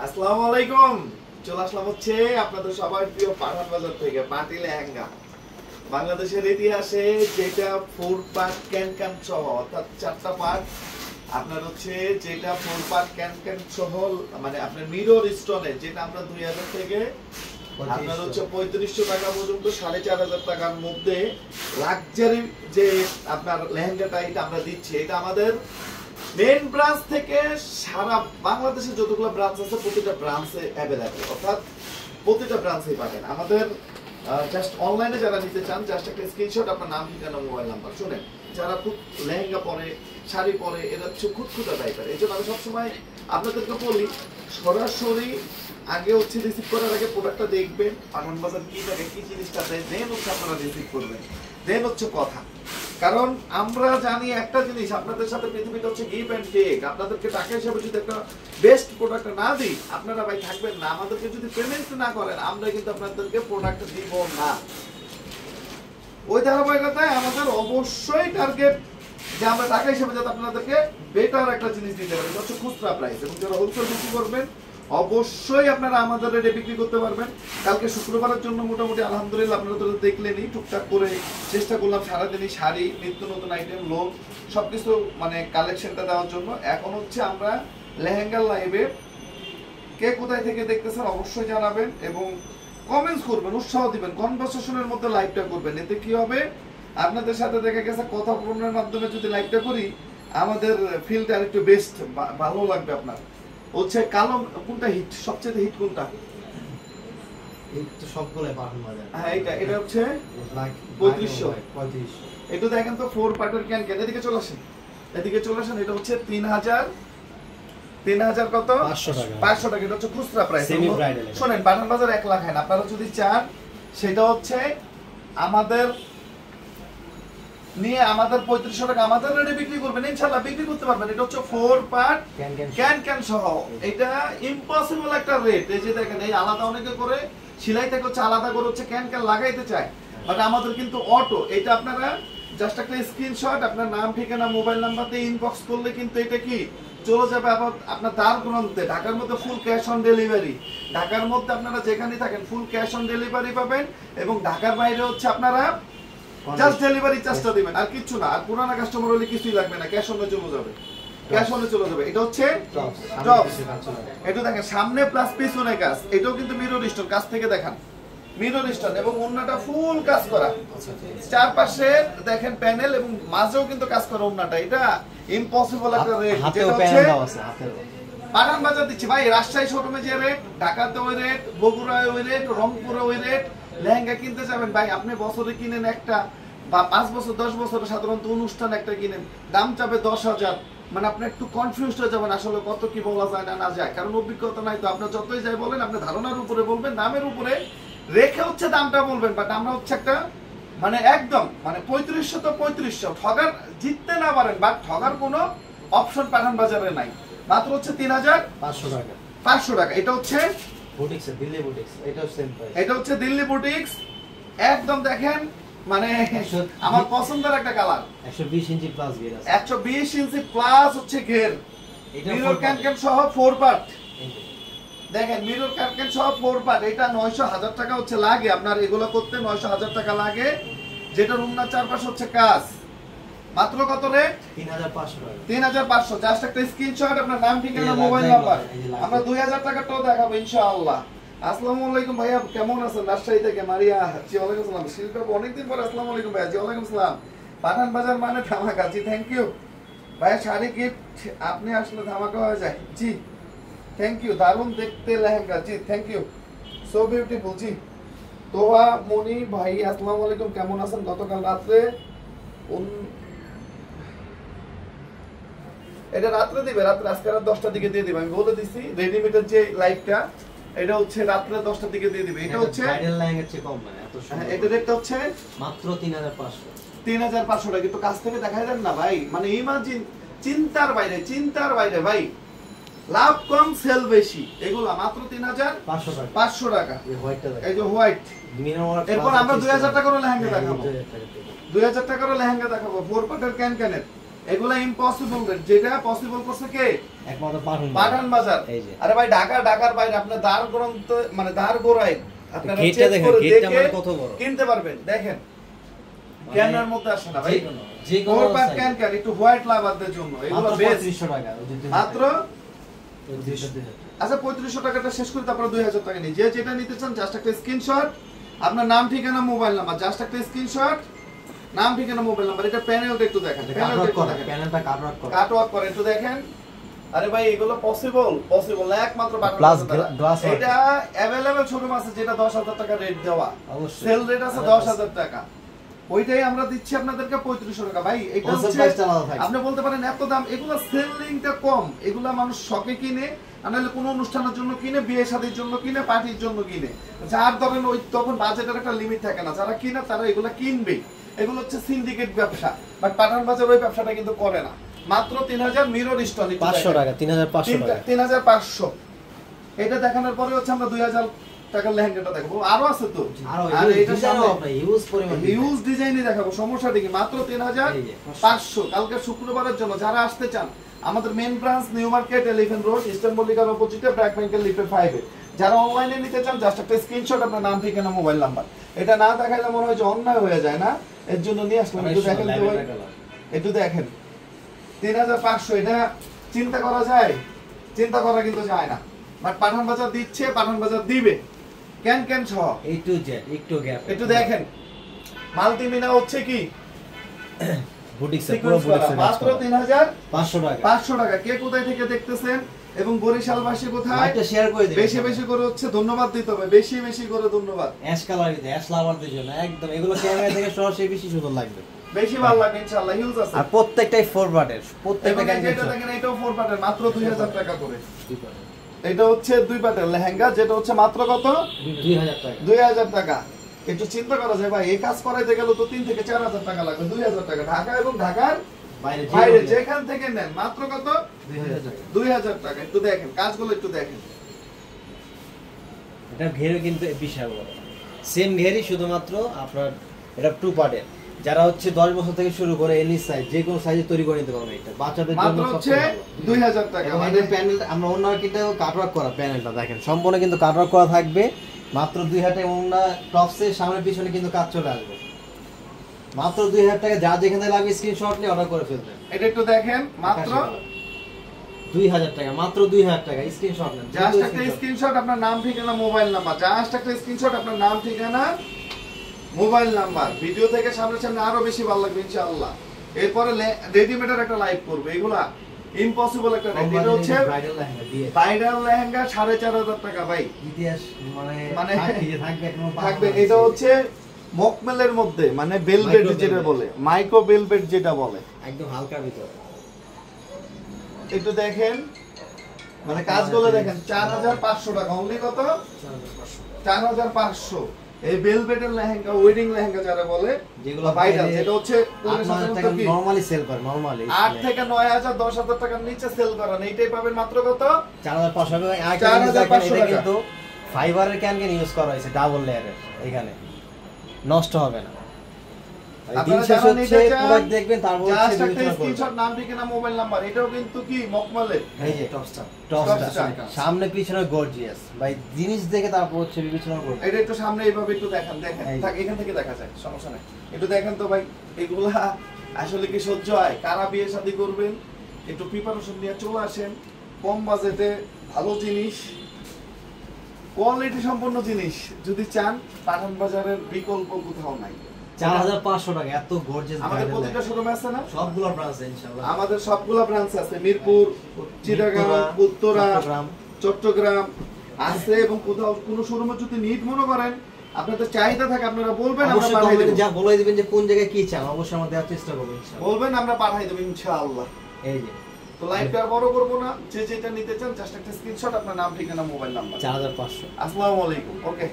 আসসালামু আলাইকুম। চলে আসলাম হচ্ছে আপনাদের সবার প্রিয় পাঠান বাজার থেকে পার্টি লেহেঙ্গা। বাংলাদেশের ইতিহাসে যেটা 4 পার্ট ক্যান ক্যান সহ অর্থাৎ 4টা পার্ট আপনার হচ্ছে যেটা 4 পার্ট ক্যান ক্যান সহ মানে আপনার মিরর স্টোনে যেটা আমরা 2000 থেকে আপনার হচ্ছে 3500 টাকা পর্যন্ত 4500 টাকার মধ্যে লাক্সারি যে আপনার লেহেঙ্গাটা এটা আমরা দিচ্ছি। এটা আমাদের মেইন ব্রাঞ্চ থেকে সারা বাংলাদেশে যতগুলো ব্রাঞ্চ আছে প্রতিটা ব্রাঞ্চে অ্যাভেলেবল, অর্থাৎ প্রতিটা ব্রাঞ্চেই পাবেন। আমাদের জাস্ট অনলাইনে যারা নিতে চান জাস্ট একটা স্ক্রিনশট আপনার নাম, ঠিকানা, মোবাইল নাম্বার। শুনেন, যারা খুব লেহেঙ্গা পরে, শাড়ি পরে, এরা হচ্ছে খুঁতখুঁতা টাইপের। এই জন্য আমি সবসময় আপনাদেরকে বলি সরাসরি আগে হচ্ছে রিসিভ করার আগে প্রোডাক্টটা দেখবেন, পাঠান বাজার কি থাকে, কি জিনিসটা দেয়, দেন হচ্ছে আপনারা রিসিভ করবেন, দেন হচ্ছে কথা। কারণ আমরা জানি একটা জিনিস, আপনাদের সাথে পৃথিবীটা হচ্ছে গিভ অ্যান্ড টেক। আপনাদেরকে টাকা হিসেবে যদি একটা বেস্ট প্রোডাক্ট না দিই আপনারা ভাই থাকবেন না। আমাদেরকে যদি পেমেন্ট না করেন আমরা কিন্তু আপনাদেরকে প্রোডাক্ট দিব না। ওই ধারাবাহিকতায় আমাদের অবশ্যই টার্গেট যে আমরা টাকা হিসেবে যাতে আপনাদেরকে বেটার একটা জিনিস দিতে পারি, হচ্ছে খুচরা প্রাইস। এবং যারা হোলসেল বিক্রি করবেন অবশ্যই আপনারা আমাদের রেটে বিক্রি করতে পারবেন। কালকে শুক্রবারের জন্য মোটামুটি আলহামদুলিল্লাহ আপনারা তো দেখলেনই, টুকটাক করে চেষ্টা করলাম সারাদিনই শাড়ি, নিত্য নতুন আইটেম, লোক সবকিছু মানে কালেকশনটা দেওয়ার জন্য। এখন হচ্ছে আমরা লেহেঙ্গার লাইভে কে কোথায় থেকে দেখতেছেন অবশ্যই জানাবেন এবং কমেন্টস করবেন, উৎসাহ দিবেন, কনভারসেশনের মধ্যে লাইভটা করবেন। এতে কি হবে, আপনাদের সাথে দেখা গেছে কথা বলার মাধ্যমে যদি লাইভটা করি আমাদের ফিলটা আরেকটু বেস্ট ভালো লাগবে। আপনার হচ্ছে কালো কোনটা হিট, সবচেয়ে হিট কোনটা? হিট তো সবগুলাই পাঠান বাজার। হ্যাঁ এটা হচ্ছে 3500। এটা দেখেন তো 4 পার্টের ক্যান ক্যান। এদিকে চলে আসেন, এদিকে চলে আসেন। এটা হচ্ছে 3000 কত? 500 টাকা। এটা হচ্ছে খুচরা প্রাইস। শুনেন, পাঠান বাজার 1 লাখ। আপনারা যদি চান সেটা হচ্ছে আমাদের নিয়ে আমাদের 3500 টাকা আমাদের রেটে বিক্রি করবেন, ইনশাআল্লাহ বিক্রি করতে পারবেন। এটা হচ্ছে 4 পার্ট ক্যান ক্যান সহ। এটা ইম্পসিবল একটা রেট। এই যে দেখেন, এই আলাদা অনেকে করে সেলাই থেকে হচ্ছে আলাদা করে হচ্ছে ক্যান ক্যান লাগাইতে চায়, বাট আমাদের কিন্তু অটো। এটা আপনারা জাস্ট একটা স্ক্রিনশট আপনার নাম, ঠিকানা, মোবাইল নাম্বারতে ইনবক্স করলে কিন্তু এটা কি চলে যাবে আপনার দ্বার প্রান্তে। ঢাকার মধ্যে ফুল ক্যাশ অন ডেলিভারি। ঢাকার মধ্যে আপনারা যেখানে থাকেন ফুল ক্যাশ অন ডেলিভারি পাবেন এবং ঢাকার বাইরে হচ্ছে আপনারা জাস্ট ডেলিভারি চার্জটা দিবেন, আর কিছু না। আর পুরানা কাস্টমার হলে কিছুই লাগবে না, ক্যাশ অনে চলে যাবে, ক্যাশ অনে চলে যাবে। এটা হচ্ছে টপস। এটা দেখেন সামনে প্লাস পিছনে কাজ। এটাও কিন্তু মিরর স্টোন, কাছ থেকে দেখান মিরর স্টোন এবং ওন্নাটা ফুল কাজ করা। চারপাশে দেখেন প্যানেল এবং মাঝেও কিন্তু কাজ করা ওন্নাটা। এটা ইম্পসিবল একটা রেট। যেটা হচ্ছে পাঠান বাজার দিচ্ছি ভাই, রাজশাহী শোরুমে যে রেট, ঢাকাতে ওই রেট, বগুড়ায় ওই রেট, রংপুরে ওই রেট। লেহেঙ্গা কিনতে যাবেন ভাই, আপনি বছরে কিনেন একটা বা 5 বছর 10 বছর সাধারণত অনুষ্ঠান একটা কিনেন, দাম চাবে 10,000। মানে আপনি একটু কনফিউজড হয়ে যাবেন আসলে কত কি বলা যায় না যায়, কারণ অভিজ্ঞতা নাই। তো আপনার যতই যাই বলেন আপনি ধারণার উপরে বলবেন, দামের উপরে রেখে হচ্ছে দামটা বলবেন। বাট আমরা হচ্ছে একটা মানে একদম মানে 3500 তো 3500, ঠগার জিততে না পারেন বাট ঠগার কোনো অপশন পাঠান বাজারে নাই। মাত্র হচ্ছে 3500 টাকা, 500 টাকা। এটা হচ্ছে বুটিক্স, দিল্লি বুটিক্স। এটাও সেম প্রাইস। এটা হচ্ছে দিল্লি বুটিক্স। একদম দেখেন মানে আমার পছন্দের একটা কালার। 120 ইঞ্চি প্লাস ঘের আছে। 120 ইঞ্চি প্লাস হচ্ছে ঘের। মিরর ক্যান ক্যান সহ 4 পার্ট। দেখেন মিরর ক্যান ক্যান সহ 4 পার্ট। এটা 900,000 টাকা হচ্ছে লাগে আপনার এগুলো করতে, 900,000 টাকা লাগে। যেটা রুমনার চারপাশ হচ্ছে কাজ। মাত্র কত রেট? 3500 টাকা। 3500। জাস্ট একটা স্ক্রিনশট আপনার নাম, ঠিকানা, মোবাইল নাম্বার। আমরা 2000 টাকাটাও দেখাবো ইনশাআল্লাহ। আসসালামু আলাইকুম ভাইয়া, কেমন আছেন? রাজশাহী থেকে মারিয়া। জি ওয়ালাইকুম আসসালাম। শিল্পা অনেকদিন পর আসসালামু আলাইকুম ভাইয়া। জি ওয়ালাইকুম আসসালাম। পাঠান বাজার মানে ধামাকা। জি থ্যাংক ইউ ভাইয়া। শাড়ি গিফট আপনি আসলে ধামাকা হয়ে যায়। জি থ্যাংক ইউ। দারুণ দেখতে লেহেঙ্গা। জি থ্যাংক ইউ, সো বিউটিফুল। জি তোয়া মনি ভাই আসসালামু আলাইকুম, কেমন আছেন? গতকাল রাত্রে এটা রাত্রে দিবে, রাত্রে আজকে রাত 10টার দিকে দিয়ে দিবে। আমি বলে দিছি রেডিমেডের যে লাইভটা এটা হচ্ছে রাত্রে 10টার দিকে দিয়ে দিবে। এটা হচ্ছে ব্রাইডাল লেহেঙ্গার চেয়ে কম না, এত সুন্দর। এটা রেটটা হচ্ছে মাত্র 3500। 3500 টাকা। কিন্তু কাছ থেকে দেখাই দেন না ভাই, মানে ইমাজিন, চিন্তার বাইরে, চিন্তার বাইরে ভাই। লাভ কম সেল বেশি। এগুলা মাত্র 3500 টাকা। এই হোয়াইটটা দেখেন, এই যে হোয়াইট। এরপর আমরা 2000 টাকার লেহেঙ্গা দেখাবো, 2000 টাকার লেহেঙ্গা দেখাবো 4 পার্টের ক্যান ক্যানের। এগুলা ইম্পসিবল রেট, যেটা পসিবল করছে কে? একমাত্র পাঠান বাজার। এই যে আরে ভাই ঢাকার বাইরে আপনার দ্বার গ্রন্থ মানে দ্বার গোড়ায় আপনারা গেটটা চেক দেখেন, করে গেটটা দেখে মানে কত বড় কিনতে পারবেন। দেখেন ক্যামেরার মধ্যে আসে না ভাই, যে কোনো ফোর পার্ট ক্যান একটু হোয়াইট লাভারদের জন্য এগুলো বেস্ট। 3500 টাকা মাত্র 3500 আচ্ছা 3500 টাকাটা শেষ করে তারপরে 2000 টাকা নিই। যে যেটা নিতে চান জাস্ট একটা স্ক্রিনশট, আপনার নাম ঠিকানা মোবাইল নাম্বার, জাস্ট একটা স্ক্রিনশট, নাম ঠিকানা মোবাইল নাম্বার। এটা প্যানেলটা একটু দেখেন, প্যানেলটা একটু দেখেন, প্যানেলটা কাটওয়ার্ক করা, কাটওয়ার্ক করে একটু দেখেন। আরে ভাই এগুলো পসিবল না, একমাত্র বাটন প্লাস দ্বারা। গ্লাস এটা अवेलेबल শোরুম আছে যেটা 10000 টাকা রেট দেওয়া, অবশ্যই সেল রেট আছে 10000 টাকা, ওইটাই আমরা দিচ্ছি আপনাদেরকে 3500 টাকা। ভাই এটা হচ্ছে আপনি বলতে পারেন এত দাম, এগুলো সেলিংটা কম, এগুলা মানুষ শখে কিনে, আনালে কোনো অনুষ্ঠানের জন্য কিনে, বিয়ে শাদীর জন্য কিনে, পার্টির জন্য কিনে, যার ধরেন ওই তখন বাজেটের একটা লিমিট থাকে না, যারা কিনে তারা এগুলা কিনবে। এগুলো হচ্ছে সিন্ডিকেট ব্যবসা, বাট পাঠান বাজার ওই ব্যবসাটা কিন্তু করে না। মাত্র 3000 মিরর স্টোন 500 টাকা, 3500 টাকা, 3500। এটা দেখানোর পরে হচ্ছে আমরা 2000 টাকার লেহেঙ্গাটা দেখাবো, আরো আছে তো, আর এটা সামনে ইউজ পরিমাণ ইউজ ডিজাইনই দেখাবো, সমস্যা কি? মাত্র 3500। কালকে শুক্রবারের জন্য যারা আসতে চান, আমাদের মেইন ব্রাঞ্চ নিউ মার্কেট, এলিফ্যান্ট রোড, ইস্টার্ন মল্লিকার অপোজিটে, ব্র্যাক ব্যাংকের লিফটের 5 এ। যারা অনলাইনে নিতে চান জাস্ট একটা স্ক্রিনশট, আপনার নাম ঠিকানা মোবাইল নাম্বার। এটা না দেখাইলে মনে হয় যে অন্যায় হয়ে যায় না, এর জন্য নিয়ে আসলাম। একটু দেখেন তো ভাই, একটু দেখেন 3500। এটা চিন্তা করা যায়? চিন্তা করা কিন্তু যায় না, বাট পাঠান বাজার দিচ্ছে, পাঠান বাজার দিবে ক্যান সহ A to Z, একটু গ্যাপ। একটু দেখেন মাল্টিমিনা হচ্ছে কি বুটিক্স পুরো বুটিক্স মাত্র 3500 টাকা। 500 টাকা। কে কোথায় থেকে দেখতেছেন এবং বরিশালবাসী কোথায়? একটা শেয়ার করে দিন, বেশি বেশি করে হচ্ছে ধন্যবাদ দিতে হবে, বেশি বেশি করে ধন্যবাদ। অ্যাশ কালার দিতে, অ্যাশ লাভারদের জন্য একদম এগুলো ক্যামেরা থেকে সরাসরি বেশি সুন্দর লাগবে, বেশি ভালো লাগবে ইনশাআল্লাহ। হিউজ আছে আর প্রত্যেকটাই 4 পার্টের, প্রত্যেকটা এবং ক্যান যেটা দেখেন এটাও 4 পার্টের, মাত্র 2000 টাকা করে। এটা হচ্ছে 2 পার্টের লেহেঙ্গা, যেটা হচ্ছে মাত্র কত? 2000 টাকা। 2000 টাকা। একটু চিন্তা করা যায় ভাই, এই কাজ করাইতে গেলে তো 3 থেকে 4000 টাকা লাগবে। 2000 টাকা ঢাকা এবং ঢাকার বাইরে যেখান থেকে নেন মাত্র কত? 2000 টাকা। 2000 টাকা। একটু দেখেন কাজগুলো, একটু দেখেন। এটা ঘেরও কিন্তু বিশাল বড়, সেম ঘেরই, শুধুমাত্র আপনার এটা 2 পার্টের। যারা হচ্ছে 10 বছর থেকে শুরু করে এনি সাইজ, যে কোনো সাইজে তৈরি করে নিতে পারবেন। এটা বাচ্চাদের জন্য মাত্র হচ্ছে 2000 টাকা। এবং মানে এর প্যানেল আমরা অন্য কিটাও কাটওয়ার্ক করা, প্যানেলটা দেখেন সম্পূর্ণ কিন্তু কাটওয়ার্ক করা থাকবে। মাত্র 2000 টাকা, এবং না টপসের সামনে পিছনে কিন্তু কাজ চলে আসবে। মাত্র 2000 টাকা, যা যেখানে লাগবে স্ক্রিনশট নিয়ে অর্ডার করে ফেলবেন। এটা একটু দেখেন, মাত্র 2000 টাকা, মাত্র 2000 টাকা, স্ক্রিনশট নেন। জাস্ট একটা স্ক্রিনশট, আপনার নাম ঠিকানা মোবাইল নাম্বার, জাস্ট একটা স্ক্রিনশট, আপনার নাম ঠিকানা মোবাইল নাম্বার। ভিডিও থেকে সামনে সামনে আরো বেশি ভালো লাগবে ইনশাআল্লাহ। এরপরে রেডিমেডের একটা লাইভ করবে, এগুলা ইম্পসিবল একটা রেট। এটা হচ্ছে ব্রাইডাল লেহেঙ্গা দিয়ে, ব্রাইডাল লেহেঙ্গা 4500 টাকা ভাই। ইতিহাস মানে থাকবে এখনো থাকবে। এটা হচ্ছে মকমেলের মধ্যে, মানে বেলভেট যেটা বলে, মাইক্রো বেলভেট যেটা বলে, একদম হালকা ভিতর। একটু দেখেন মানে কাজগুলো দেখেন। 4500 টাকা অনলি। কত? 4500। এই বেলভেটের লেহেঙ্গা, ওয়েডিং লেহেঙ্গা যারা বলে, যেগুলো ভাইরাল, যেটা হচ্ছে নরমালি সেল করে, নরমালি 8 থেকে 9000 10000 টাকার নিচে সেল করেন, এইটাই পাবেন মাত্র কত? 4500 টাকা। 4500 এটা টাকা। কিন্তু ফাইবারের ক্যান ইউজ করা হয়েছে, ডাবল লেয়ারের, এখানে নষ্ট হবে না। দিন শেষ হচ্ছে প্রোডাক্ট দেখবেন, তারপর হচ্ছে স্ক্রিনশট, নাম ঠিকানা মোবাইল নাম্বার। এটাও কিন্তু কি মকমলের, এই যে টপসটা সামনে পিছনে গর্জিয়াস ভাই, জিনিস দেখে তারপর হচ্ছে বিবেচনা করুন। এটা একটু সামনে এইভাবে একটু দেখেন, দেখেন থাক, এখান থেকে দেখা যায়, সমস্যা নাই। একটু দেখেন তো ভাই, এগুলা আসলে কি সহ্য হয়? কারা বিয়ে শাদী করবেন, একটু প্রিপারেশন নিয়ে চলে আসেন। কম বাজেটে ভালো জিনিস, কোয়ালিটি সম্পন্ন জিনিস যদি চান, পাঠান বাজারের বিকল্প কোথাও নাই। 4500 টাকা, এত গর্জিয়াস। আমাদের প্রতিটা শোরুমে আছে না? সবগুলো ব্রাঞ্চ ইনশাআল্লাহ। আমাদের সবগুলো ব্রাঞ্চ আছে, মিরপুর, চিটাগাং, উত্তরা, চট্টগ্রাম আছে। এবং কোথাও কোনো শোরুমে যদি নিড মনে করেন, আপনাদের চাহিদা থাকে, আপনারা বলবেন, আমরা পাঠাই দেব। যা বলে দিবেন যে কোন জায়গায় কি চান, অবশ্যই আমরা দেওয়ার চেষ্টা করব ইনশাআল্লাহ। বলবেন, আমরা পাঠাই দেব ইনশাআল্লাহ। এই যে তো লাইভটা আর বড় করব না, যে যেটা নিতে চান জাস্ট একটা স্ক্রিনশট, আপনার নাম ঠিকানা মোবাইল নাম্বার। 4500। আসসালামু আলাইকুম। ওকে।